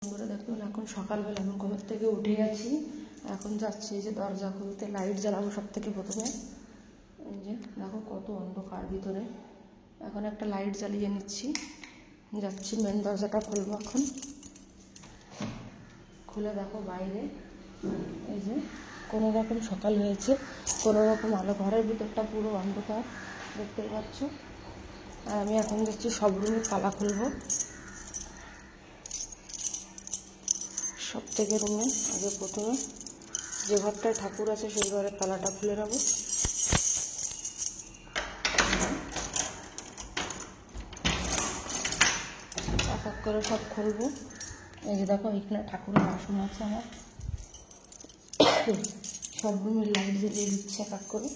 বন্ধুরা দেখুন, এখন সকালবেলা আমি ঘুমের থেকে উঠে গেছি। এখন যাচ্ছি এই যে দরজা খুলতে, লাইট জ্বালাবো সব থেকে প্রথমে। এই যে দেখো কত অন্ধকার ভিতরে, এখন একটা লাইট জ্বালিয়ে নিচ্ছি। যাচ্ছি মেন দরজাটা খুলবো এখন। খুলে দেখো বাইরে এই যে কোনো রকম সকাল হয়েছে, কোনো রকম আলো, ঘরের ভিতরটা পুরো অন্ধকার দেখতেই পাচ্ছ। আর আমি এখন যাচ্ছি সব রুমের তালা খুলবো। সব থেকে রুমে আগে প্রথমে যে ঘরটায় ঠাকুর আছে সেই ঘরের তালাটা খুলে নেব। এক এক করে সব খুলবো। এই যে দেখো এখানে ঠাকুরের বাসন আছে আমার। সব রুমের লাইট জ্বালিয়ে দিচ্ছে এক এক করে।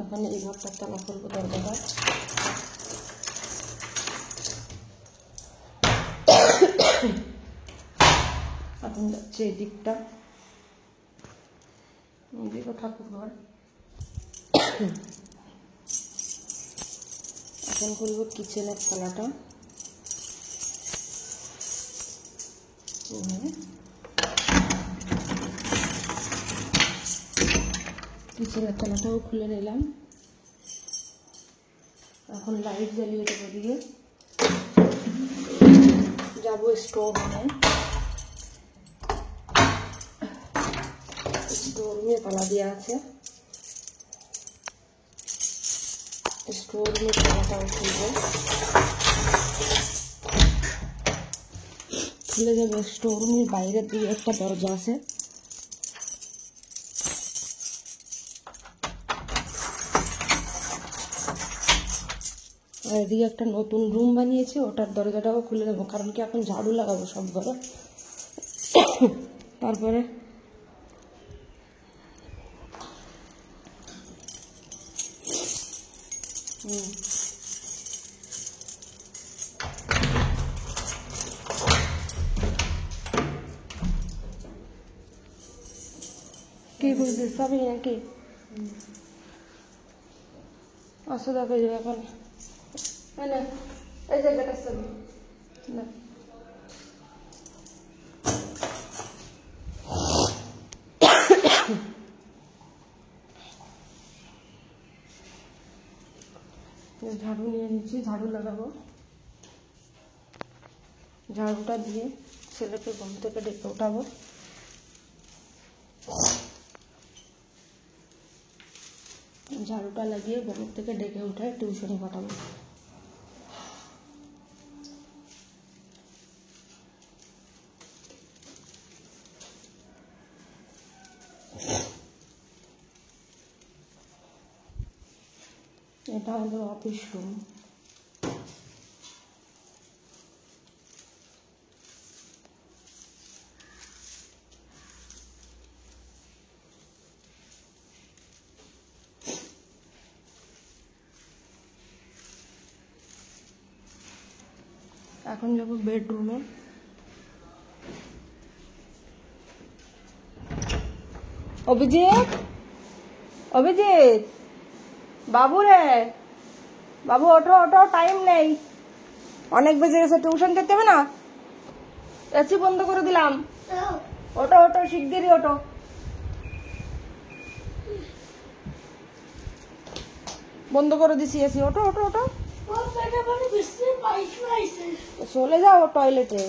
এখন এই ঘরটার তালা খুলবো, দরজাটা। এখন যাচ্ছে এই দিকটা, এদিকে ঠাকুর ঘর। এখন খুলবো কিচেনের তালাটা। কিচেনের তালাটাও খুলে নিলাম। এখন লাইট জ্বালিয়ে দেবো, দিয়ে যাবো স্টোর রুমে। স্টোর রুমে তালা দেওয়া আছে, স্টোর রুমের তালাটাও খুলবো। খুলে যাবে স্টোর রুমের বাইরের দিকে একটা দরজা আছে, আর এদিকে একটা নতুন রুম বানিয়েছি, ওটার দরজাটাও খুলে দেবো। কারণ কি এখন ঝাড়ু লাগাবো সব ঘরে। তারপরে কি বুঝলি সবই নাকি আসো। দেখো যে এখন এই জায়গাটা সবই না, ঝাড়ু নিয়ে নিচ্ছি, ঝাড়ু লাগাবো। ঝাড়ুটা দিয়ে ছেলেকে ঘুম থেকে ডেকে উঠাবো। ঝাড়ুটা লাগিয়ে ঘুম থেকে ডেকে উঠায় টিউশনে পাঠাবো। এটা আমাদের অফিস রুম। এখন যাবো বেডরুমে। অভিজিৎ, অভিজিৎ বাবু রে, বাবু ওঠো ওঠো, টাইম নেই, অনেক বেজে গেছে, টিউশন যেতে হবে না। এসি বন্ধ করে দিলাম, ওঠো ওঠো শিগগিরই ওঠো। বন্ধ করে দিছি এসি, ওঠো ওঠো ওঠো। চলে যাও টয়লেটে।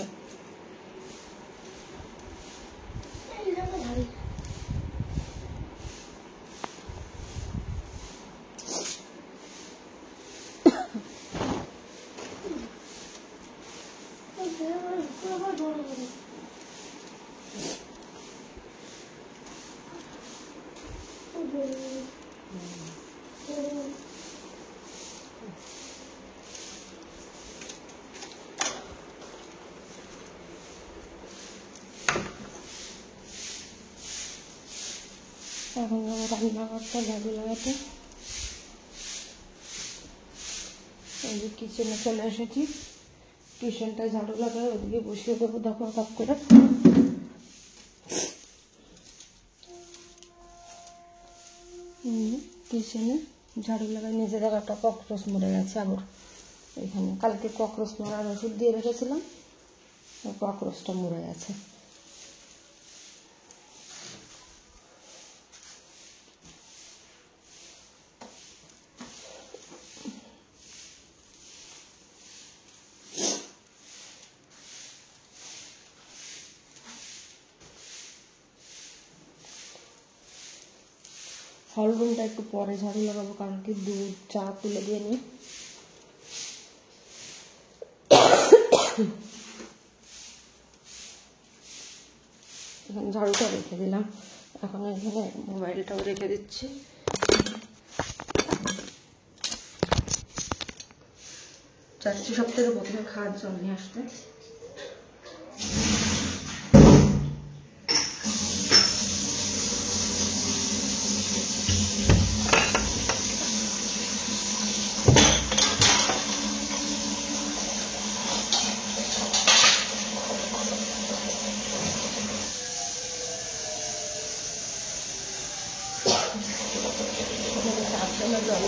এখন যাবো রান্নাঘরটা ঝাড়ু লাগাতে। এই যে কিচেনে চলে এসেছি, কিচেনটা ঝাড়ু লাগাই, ওদিকে বসিয়ে দেবো। দেখো কাপ করে কিচেনে ঝাড়ু লাগাই, নিজের একটা ককরোচ মরে গেছে আবার। এখানে কালকে ককরোচ মারার ওষুধ দিয়ে রেখেছিলাম, ককরোচটা মরে গেছে। হল রুমটা একটু পরে ঝাড়ু লাগাবো, কারণ কি দুধ চা তুলে দিয়ে নিই। এখানে ঝাড়ুটা রেখে দিলাম, এখন এখানে মোবাইলটাও রেখে দিচ্ছি। যাচ্ছি সপ্তাহে প্রথমে খাওয়ার জল নিয়ে আসতে। জল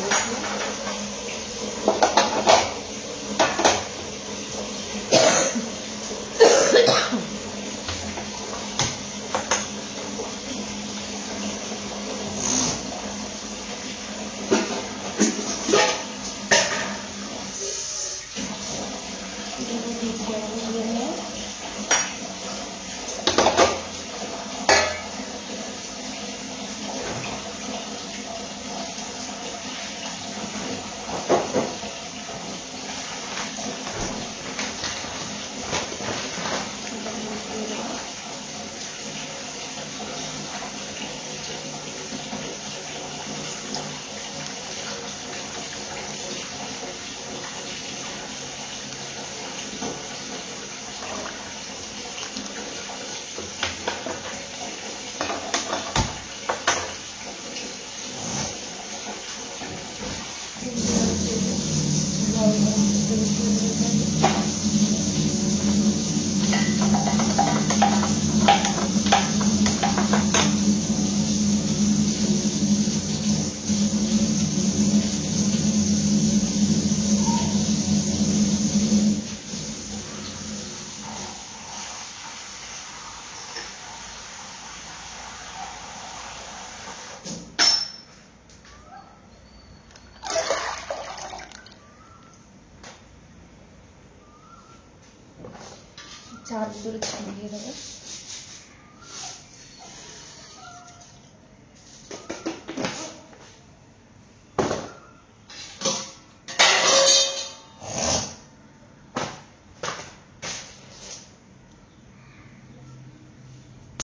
চার ভিতরে দিয়ে দেবো।